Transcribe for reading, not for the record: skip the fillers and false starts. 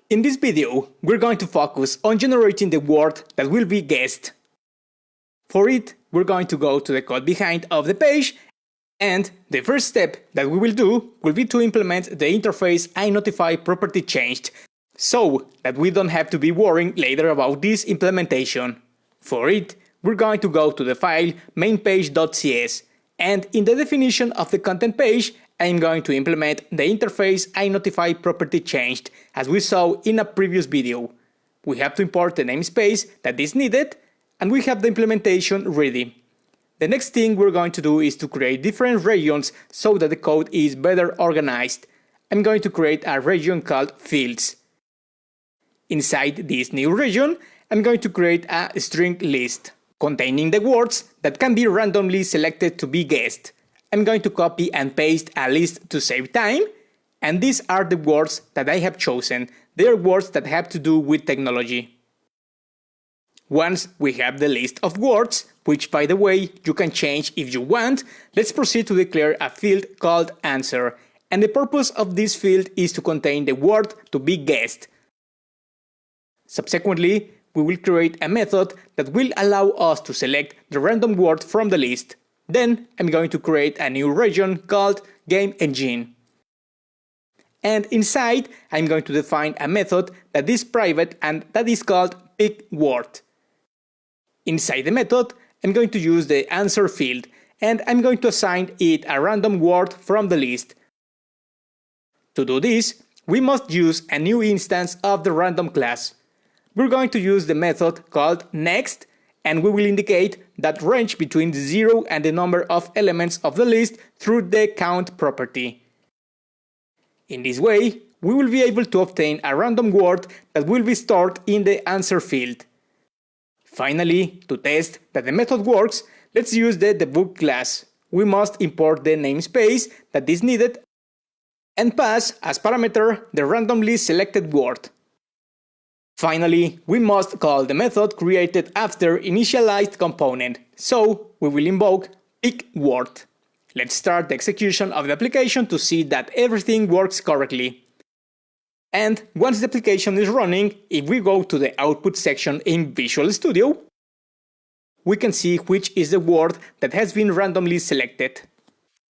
In this video, we're going to focus on generating the word that will be guessed. For it, we're going to go to the code behind of the page, and the first step that we will do will be to implement the interface iNotify property changed, so that we don't have to be worrying later about this implementation. For it, we're going to go to the file mainpage.cs, and in the definition of the content page, I'm going to implement the interface iNotify property changed, as we saw in a previous video. We have to import the namespace that is needed, and we have the implementation ready. The next thing we're going to do is to create different regions so that the code is better organized. I'm going to create a region called fields. Inside this new region, I'm going to create a string list containing the words that can be randomly selected to be guessed. I'm going to copy and paste a list to save time, and these are the words that I have chosen. They are words that have to do with technology. Once we have the list of words, which by the way you can change if you want, let's proceed to declare a field called answer, and the purpose of this field is to contain the word to be guessed. Subsequently, we will create a method that will allow us to select the random word from the list. Then I'm going to create a new region called Game Engine. And inside, I'm going to define a method that is private and that is called pickWord. Inside the method, I'm going to use the answer field, and I'm going to assign it a random word from the list. To do this, we must use a new instance of the random class. We're going to use the method called next, and we will indicate that range between 0 and the number of elements of the list through the count property. In this way, we will be able to obtain a random word that will be stored in the answer field. Finally, to test that the method works, let's use the debug class. We must import the namespace that is needed and pass as parameter the randomly selected word. Finally, we must call the method created after initialized component, so we will invoke pickWord. Let's start the execution of the application to see that everything works correctly. And once the application is running, if we go to the output section in Visual Studio, we can see which is the word that has been randomly selected.